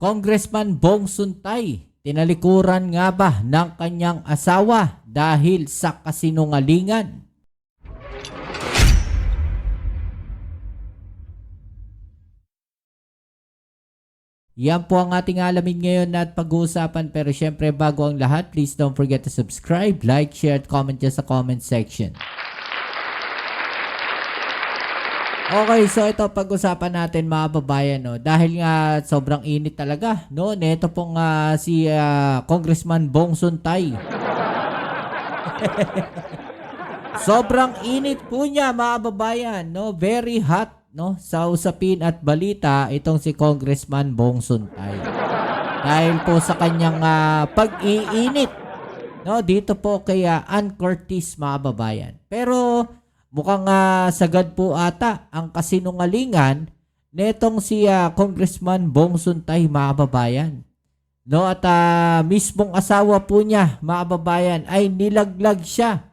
Congressman Bong Suntay, tinalikuran nga ba ng kanyang asawa dahil sa kasinungalingan? Yan po ang ating alamin ngayon at pag-uusapan, pero syempre bago ang lahat, please don't forget to subscribe, like, share, at comment dyan sa comment section. Okay, so ito pag-usapan natin mga babayan, no? Dahil nga sobrang init talaga, no? Neto pong si Congressman Bong Suntay. Sobrang init po niya mga babayan, no? Very hot, no? Sa usapin at balita itong si Congressman Bong Suntay. Dahil po sa kanyang pag-iinit, no? Dito po kay Ann Curtis mga babayan. Pero mukhang sagad po ata ang kasinungalingan netong si Congressman Bong Suntay mga babayan. No, at mismong asawa po niya mga babayan ay nilaglag siya.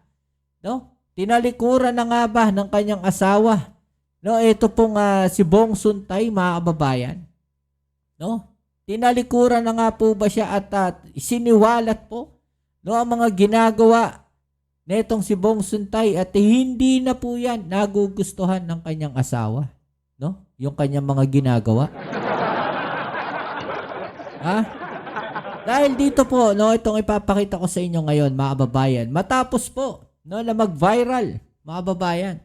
No? Tinalikuran na nga ba ng kanyang asawa? No, ito pong si Bong Suntay mga babayan. No? Tinalikuran na nga po ba siya at siniwalat po no ang mga ginagawa netong si Bong Suntay at hindi na po yan nagugustuhan ng kanyang asawa. No? Yung kanyang mga ginagawa. Ha? Dahil dito po, no, itong ipapakita ko sa inyo ngayon, mga babayan. Matapos po, no, na mag-viral, mga babayan.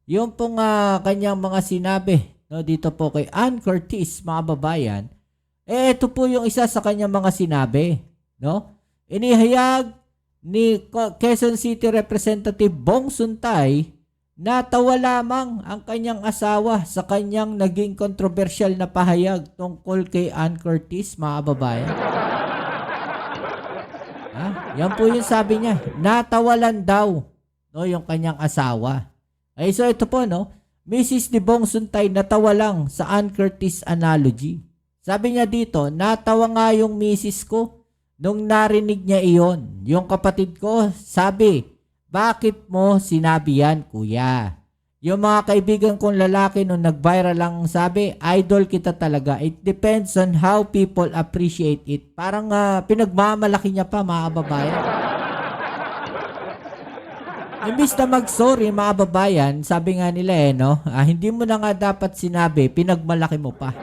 Yung pong kanyang mga sinabi, no, dito po kay Ann Curtis, mga babayan. Ito po yung isa sa kanyang mga sinabi, no? Inihayag ni Quezon City Representative Bong Suntay na tawa lamang ang kanyang asawa sa kanyang naging kontrobersyal na pahayag tungkol kay Ann Curtis, mga babayan. Yan po yung sabi niya. Natawalan daw no, yung kanyang asawa. Ay, so ito po, no? Mrs. ni Bong Suntay natawa lang sa Ann Curtis analogy. Sabi niya dito, natawa nga yung misis ko nung narinig niya iyon. Yung kapatid ko, sabi, bakit mo sinabi yan, kuya? Yung mga kaibigan kong lalaki nung nag-viral lang sabi, idol kita talaga. It depends on how people appreciate it. Parang pinagmamalaki niya pa, mga babayan. Imbis na mag-sorry, mga babayan, sabi nga nila no, hindi mo na nga dapat sinabi, pinagmalaki mo pa.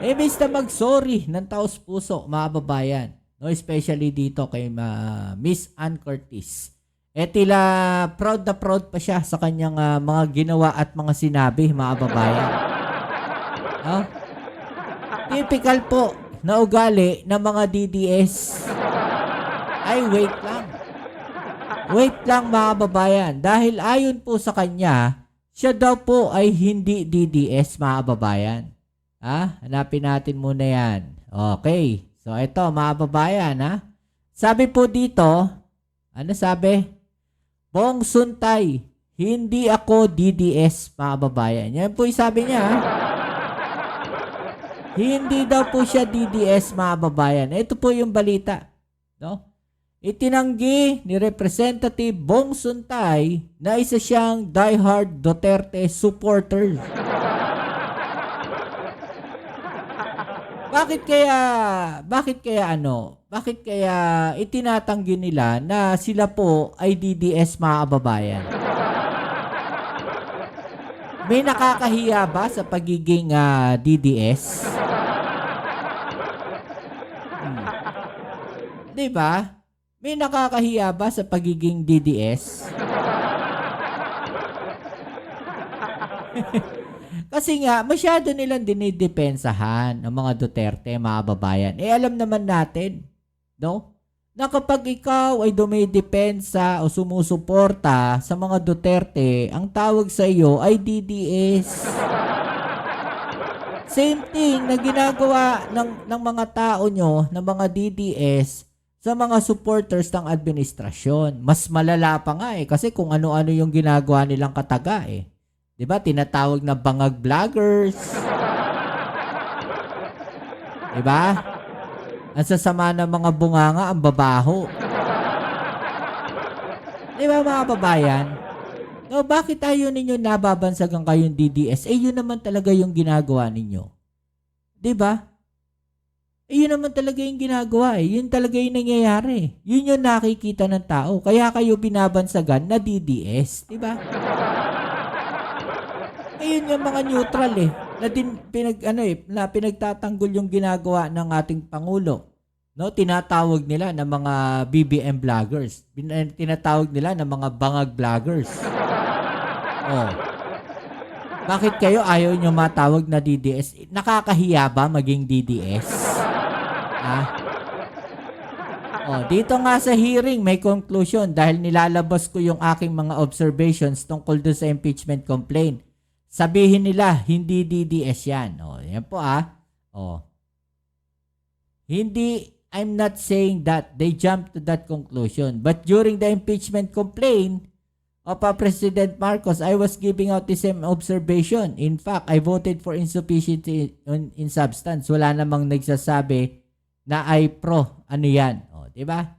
Imbis na mag-sorry ng taos puso, mga babayan. No, especially dito kay Miss Ann Curtis. Tila proud na proud pa siya sa kanyang mga ginawa at mga sinabi, mga babayan. No? Typical po na ugali ng mga DDS. Ay, wait lang. Wait lang, mga babayan. Dahil ayon po sa kanya, siya daw po ay hindi DDS, mga babayan. Hanapin natin muna yan. Okay. So, ito, mga babayan, Sabi po dito, ano sabi? Bong Suntay, hindi ako DDS, mga babayan. Yan po yung sabi niya, Hindi daw po siya DDS, mga babayan. Ito po yung balita. No? Itinanggi ni Representative Bong Suntay na isa siyang diehard Duterte supporter. Bakit kaya itinatanggi nila na sila po ay DDS, mga kababayan? May nakakahiya ba sa pagiging DDS? Diba? May nakakahiya ba sa pagiging DDS? Kasi nga, masyado nilang dinidepensahan ang mga Duterte, mga babayan. Alam naman natin, no? Na kapag ikaw ay dumidepensa o sumusuporta sa mga Duterte, ang tawag sa iyo ay DDS. Same thing na ginagawa ng mga tao nyo, ng mga DDS, sa mga supporters ng administrasyon. Mas malala pa nga kasi kung ano-ano yung ginagawa nilang kataga Diba? Tinatawag na bangag vloggers. Diba? Ang sasama ng mga bunganga, ang babaho. Diba, mga babayan? No, bakit ayaw ninyo nababansagan kayong DDS? Yun naman talaga yung ginagawa ninyo. 'Di ba? Yun naman talaga yung ginagawa Yun talaga yung nangyayari. Yun yung nakikita ng tao. Kaya kayo binabansagan na DDS. 'Di ba? Ayun yung mga neutral na din na pinagtatanggol yung ginagawa ng ating pangulo. No, tinatawag nila na mga BBM vloggers. Tinatawag nila na mga bangag vloggers. Oh. Bakit kayo ayaw nyo matawag na DDS? Nakakahiya ba maging DDS? Dito nga sa hearing may conclusion dahil nilalabas ko yung aking mga observations tungkol doon sa impeachment complaint. Sabihin nila hindi DDS yan. Yan po Hindi, I'm not saying that they jumped to that conclusion. But during the impeachment complaint of President Marcos, I was giving out the same observation. In fact, I voted for insufficiency in substance. Wala namang nagsasabi na ay pro. Ano yan? Diba?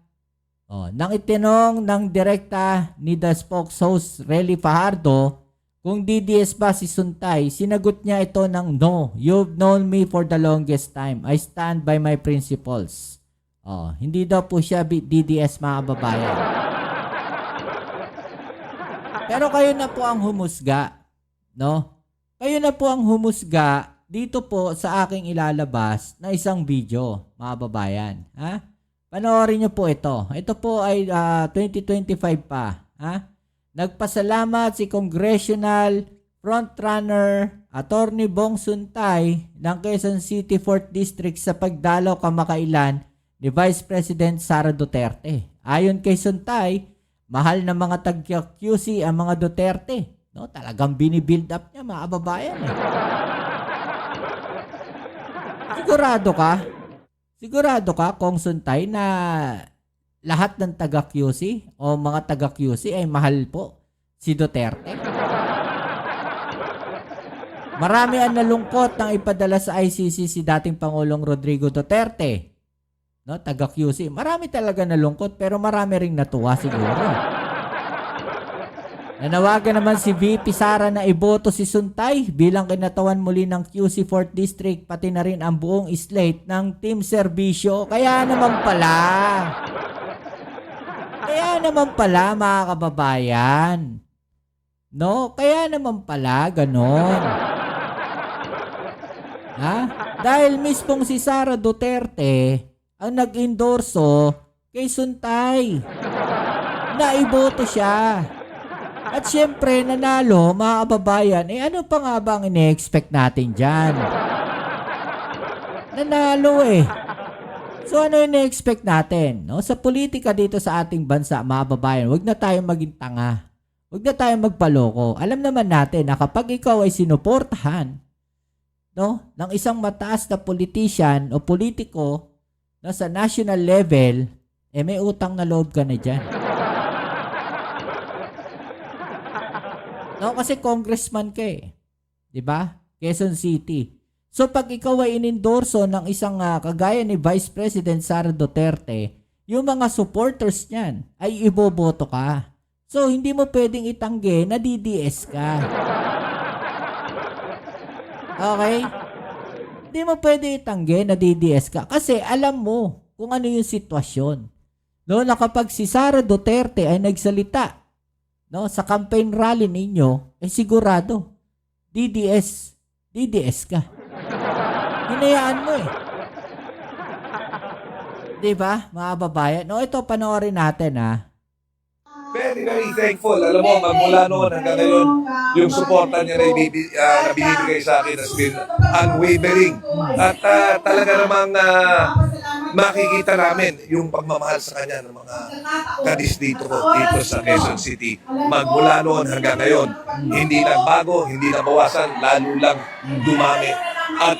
Nang itinong ng direkta ni the spokeshost Relly Fajardo kung DDS ba si Suntay, sinagot niya ito ng no. You've known me for the longest time. I stand by my principles. Hindi daw po siya DDS, mga kababayan. Pero kayo na po ang humusga, no? Kayo na po ang humusga dito po sa aking ilalabas na isang video, mga babayan. Panoorin niyo po ito. Ito po ay 2025 pa. Nagpasalamat si Congressional Frontrunner Attorney Bong Suntay ng Quezon City 4th District sa pagdalaw kamakailan ni Vice President Sara Duterte. Ayon kay Suntay, mahal na mga tag-QC ang mga Duterte. No, talagang binibuild up niya, mga kababayan. Sigurado ka, Kong Suntay, na lahat ng taga-QC o mga taga-QC ay mahal po si Duterte? Marami ang nalungkot nang ipadala sa ICC si dating Pangulong Rodrigo Duterte. No, taga-QC. Marami talaga nalungkot pero marami ring natuwa siguro. Nanawagan naman si VP Sara na iboto si Suntay bilang kinatawan muli ng QC 4th District pati na rin ang buong slate ng Team Serbisyo. Kaya naman pala mga kababayan. No? Kaya naman pala ganon. Dahil mismong si Sara Duterte ang nag-endorso kay Suntay. Naiboto siya. At syempre, nanalo, mga kababayan, ano pa nga ba ang ine-expect natin dyan? Nanalo So ano ine-expect natin? No? Sa politika dito sa ating bansa, mga kababayan, huwag na tayong maging tanga. Huwag na tayong magpaloko. Alam naman natin na kapag ikaw ay sinuportahan ng isang mataas na politician o politiko sa national level, may utang na loob ka na dyan. No, kasi congressman ka diba? Quezon City. So pag ikaw ay inendorso ng isang kagaya ni Vice President Sara Duterte, yung mga supporters niyan ay iboboto ka. So hindi mo pwedeng itanggi na DDS ka. Okay? Hindi mo pwedeng itanggi na DDS ka kasi alam mo kung ano yung sitwasyon. No, na kapag si Sara Duterte ay nagsalita sa campaign rally ninyo, sigurado DDS ka. Hinayaan mo diba, mga babayan? No, ito panoorin natin Very, very thankful. Alam mo, magmula noon hanggang ngayon, yung suporta niya na binibigay sa akin has been unwavering. At talaga namang makikita namin yung pagmamahal sa kanya ng mga kadis dito sa Quezon City. Magmula noon hanggang ngayon, hindi nagbago, hindi nabawasan, lalo lang dumami. At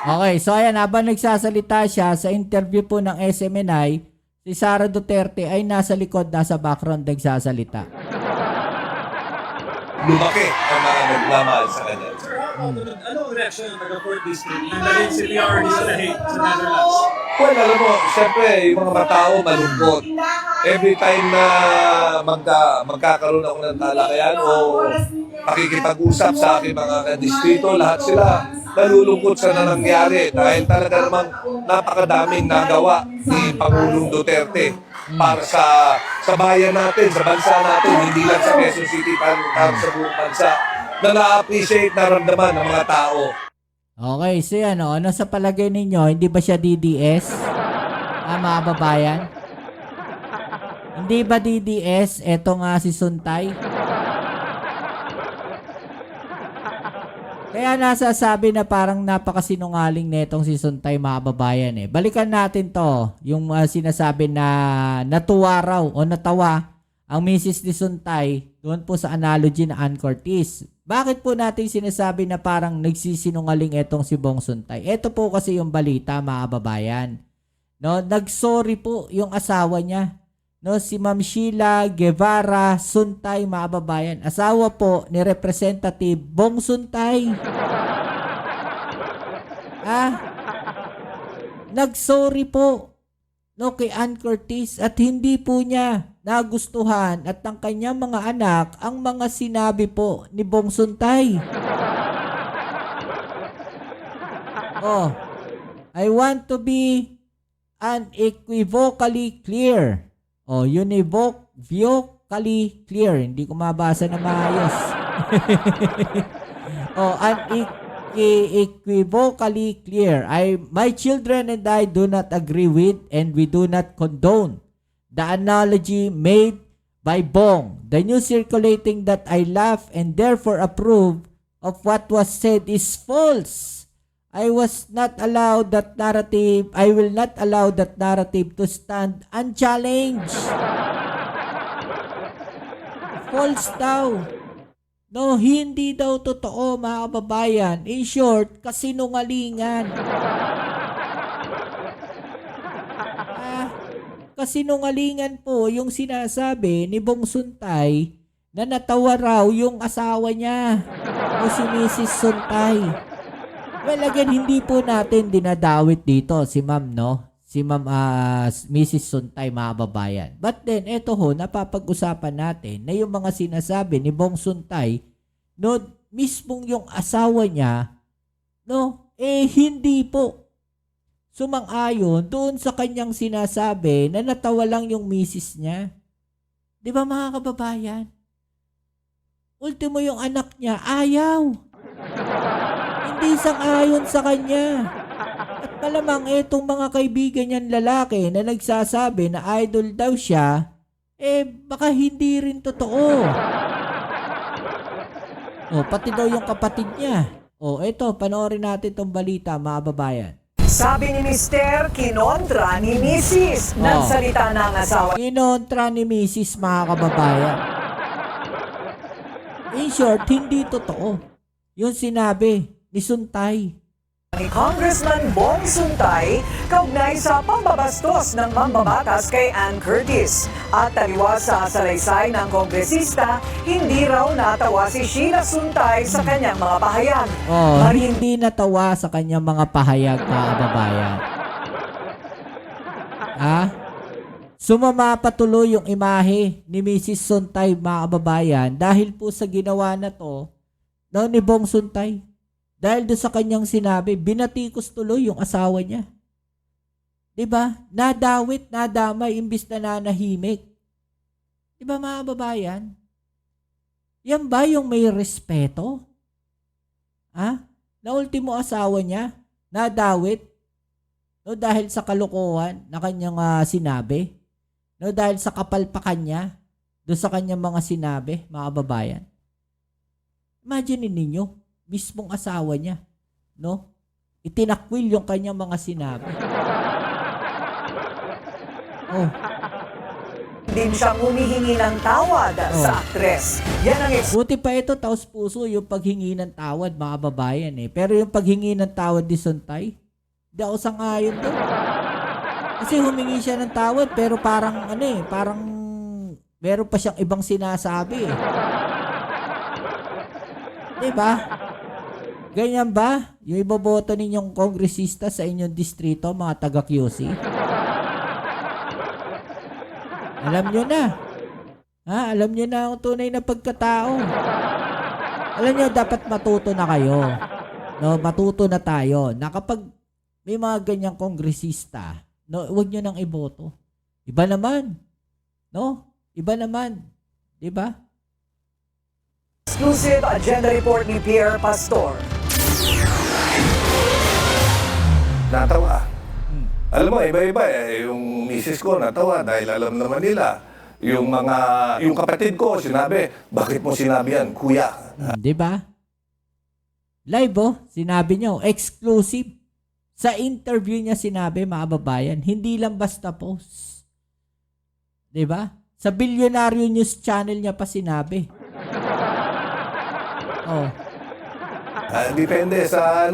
okay, so ayan, habang nagsasalita siya sa interview po ng SMNI, si Sara Duterte ay nasa likod, nasa background nagsasalita. Lumaki ang mga nagmamahal sa kanya. Anong reaction ng taga-4th District? Nandalin si PRD sa Hague, sa Netherlands. Well, alam mo, siyempre, yung mga tao malungkot. every time na magkakaroon ako ng talakayan o pakikipag-usap sa aking mga distrito, lahat sila nalulungkot sa nangyari dahil talaga namang napakadaming nagawa ni Pangulong Duterte para sa bayan natin, sa bansa natin, hindi lang sa Quezon City, para sa buong bansa, na na-appreciate, naramdaman ng mga tao. Okay, so yan o. Ano sa palagay ninyo? Hindi ba siya DDS? Mga babayan? Hindi ba DDS? Eto nga si Suntay. Kaya nasasabi na parang napakasinungaling netong si Suntay, mga babayan eh. Balikan natin to. Yung sinasabi na natuwa raw o natawa ang Mrs. ni Suntay doon po sa analogy na Ann Curtis. Bakit po natin sinasabi na parang nagsisinungaling etong si Bong Suntay? Ito po kasi yung balita, mga babayan. No, nagsorry po yung asawa niya. No, si Ma'am Sheila Guevara Suntay, mga babayan. Asawa po ni Representative Bong Suntay. Nagsorry po no kay Ann Curtis at hindi po niya nagustuhan at ng kanyang mga anak ang mga sinabi po ni Bong Suntay. I want to be unequivocally clear. Univocally clear. Hindi ko mabasa na maayos. Unequivocally clear. My children and I do not agree with and we do not condone the analogy made by Bong. The news circulating that I laugh and therefore approve of what was said is false. I will not allow that narrative to stand unchallenged. False daw. No, hindi daw totoo, mga kababayan. In short, kasinungalingan. Kasinungalingan po yung sinasabi ni Bong Suntay na natawa raw yung asawa niya o si Mrs. Suntay. Well, again, hindi po natin dinadawit dito si Ma'am, no? Si Ma'am Mrs. Suntay, mga babayan. But then, eto ho, napapag-usapan natin na yung mga sinasabi ni Bong Suntay, no, mismong yung asawa niya, no, hindi po sumang-ayon doon sa kanyang sinasabi na natawa lang yung misis niya. Di ba, mga kababayan? Ultimo yung anak niya, ayaw. Hindi sang-ayon sa kanya. At malamang itong mga kaibigan niyan lalaki na nagsasabi na idol daw siya, baka hindi rin totoo. Pati daw yung kapatid niya. Eto, panoorin natin tong balita, mga babayan. Sabi ni Mister, kinontra ni Mrs. Nagsalita na ang asawa. Kinontra ni Mrs., mga kababayan. In short, hindi totoo yung sinabi ni Suntay. Ni Congressman Bong Suntay kaugnay sa pambabastos ng mambabatas kay Ann Curtis. At taliwas sa salaysay ng kongresista, hindi raw natawa si Sheila Suntay sa kanyang mga pahayag. Hindi natawa sa kanyang mga pahayag, mga kababayan. Sumama patuloy yung imahe ni Mrs. Suntay, mga kababayan, dahil po sa ginawa na to ni Bong Suntay. Dahil doon sa kanyang sinabi, binatikos tuloy yung asawa niya. Diba? Nadawit, nadamay, imbis na nanahimik. Diba, mga babayan? Yan ba yung may respeto? Na ultimo asawa niya, nadawit, no, dahil sa kalokohan na kanyang sinabi, no, dahil sa kapalpakan niya, doon sa kanyang mga sinabi, mga babayan. Imagine ninyo, mismong asawa niya, no? Itinakwil yung kanyang mga sinabi. Din siyang humihingi ng tawad sa aktres. Yan ang Buti pa ito, taos puso yung paghingi ng tawad, mga babayan eh. Pero yung paghingi ng tawad ni Suntay, di ako sang-ayon doon. Kasi humingi siya ng tawad, pero parang parang meron pa siyang ibang sinasabi eh. Diba? Ganyan ba? Yung iboboto ninyong kongresista sa inyong distrito, mga taga-QC? Alam nyo na. Alam nyo na ang tunay na pagkatao. Alam nyo, dapat matuto na kayo. No, matuto na tayo na kapag may mga ganyang kongresista, no, huwag nyo nang iboto. Iba naman. No? Iba naman. Diba? Exclusive agenda report ni Pierre Pastor. Natawa. Alam mo, iba-iba eh. Yung misis ko natawa dahil alam naman nila. Yung kapatid ko sinabi, bakit mo sinabi yan, kuya? Diba? Live sinabi niyo, exclusive. Sa interview niya sinabi, mga babayan, hindi lang basta post. Diba? Sa Bilyonaryo News Channel niya pa sinabi. Depende sa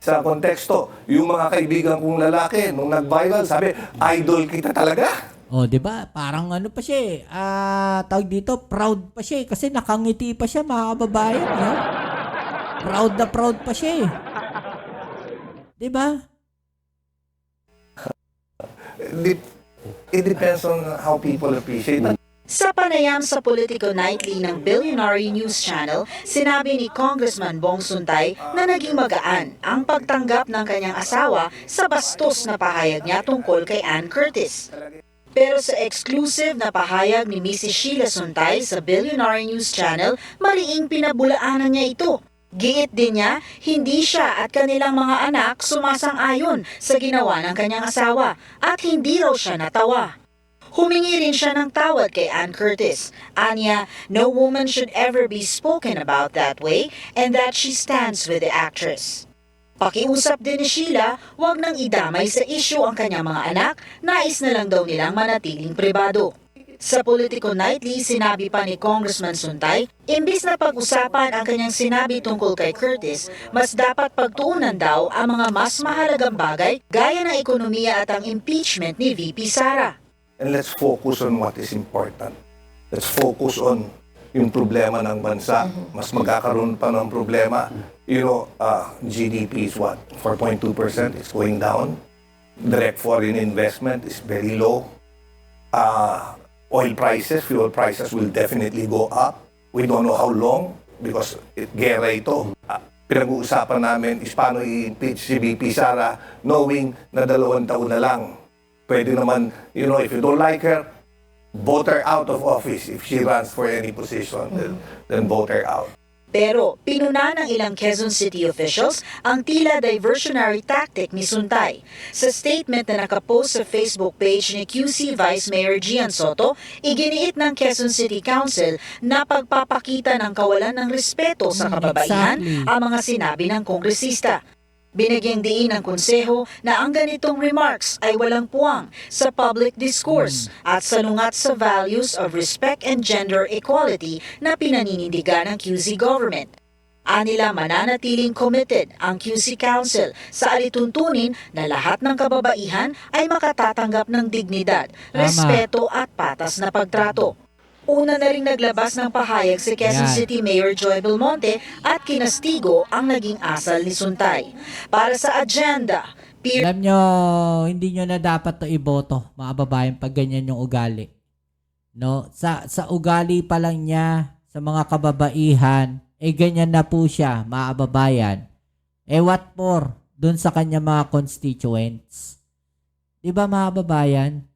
sa konteksto. Yung mga kaibigan kong lalaki, nung nag-viral, sabi, idol kita talaga. Diba? Parang ano pa siya tawag dito, proud pa siya kasi nakangiti pa siya, mga kababayan. Proud na proud pa siya Diba? It depends on how people appreciate it. Sa panayam sa Politico Nightly ng Billionaire News Channel, sinabi ni Congressman Bong Suntay na naging magaan ang pagtanggap ng kanyang asawa sa bastos na pahayag niya tungkol kay Ann Curtis. Pero sa exclusive na pahayag ni Mrs. Sheila Suntay sa Billionaire News Channel, mariing pinabulaanan niya ito. Giit din niya, hindi siya at kanilang mga anak sumasang-ayon sa ginawa ng kanyang asawa at hindi raw siya natawa. Humingi rin siya ng tawad kay Ann Curtis. Anya, no woman should ever be spoken about that way and that she stands with the actress. Pakiusap din ni Sheila, huwag nang idamay sa isyu ang kanyang mga anak, nais na lang daw nilang manatiling pribado. Sa Politico Nightly, sinabi pa ni Congressman Suntay, imbis na pag-usapan ang kanyang sinabi tungkol kay Curtis, mas dapat pagtuunan daw ang mga mas mahalagang bagay gaya ng ekonomiya at ang impeachment ni VP Sara. And let's focus on what is important. Let's focus on yung problema ng bansa. Mas magkakaroon pa ng problema. GDP is what? 4.2%. It's going down. Direct foreign investment is very low. Oil prices, fuel prices will definitely go up. We don't know how long because gera ito. Pinag-uusapan namin is paano i-impeach si VP Sara knowing na 2 taon na lang. Pwede naman, if you don't like her, vote her out of office. If she runs for any position, then vote her out. Pero pinuna ng ilang Quezon City officials ang tila diversionary tactic ni Suntay. Sa statement na nakapost sa Facebook page ni QC Vice Mayor Gian Soto, iginiit ng Quezon City Council na pagpapakita ng kawalan ng respeto sa kababaihan ang mga sinabi ng kongresista. Binigyang diin ng konseho na ang ganitong remarks ay walang puwang sa public discourse at salungat sa values of respect and gender equality na pinaninindigan ng QC government. Anila mananatiling committed ang QC Council sa alituntunin na lahat ng kababaihan ay makatatanggap ng dignidad, respeto at patas na pagtrato. Una na rin naglabas ng pahayag si Quezon City Mayor Joy Belmonte at kinastigo ang naging asal ni Suntay. Para sa agenda, alam nyo, hindi nyo na dapat to iboto, mga babayan, pag ganyan yung ugali. No? Sa ugali pa lang niya, sa mga kababaihan, ganyan na po siya, mga babayan. What more dun sa kanya mga constituents? Diba, mga babayan?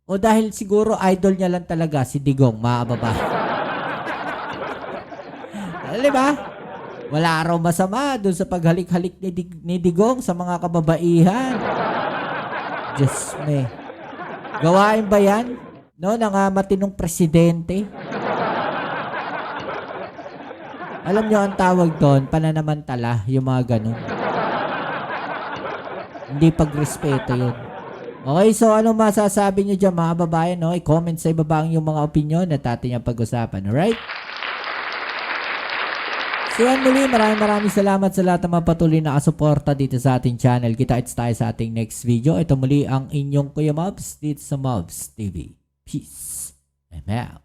O dahil siguro idol niya lang talaga si Digong, mga babae. Diba? Wala raw masama doon sa paghalik-halik ni Digong sa mga kababaihan. Diyos me. Gawain ba yan? No, ng matinong presidente? Alam nyo ang tawag doon, pananamantala, yung mga ganun. Hindi pagrespeto yun. Okay, so ano masasabi nyo dyan, mga babayan, no? I-comment sa ibaba ang yung mga opinion at ating yung pag-usapan, alright? So yan muli, maraming salamat sa lahat ng mga patuloy na kasuporta dito sa ating channel. Kita-kits tayo sa ating next video. Ito muli ang inyong Kuya Mobs dito sa Mobs TV. Peace. I'm out.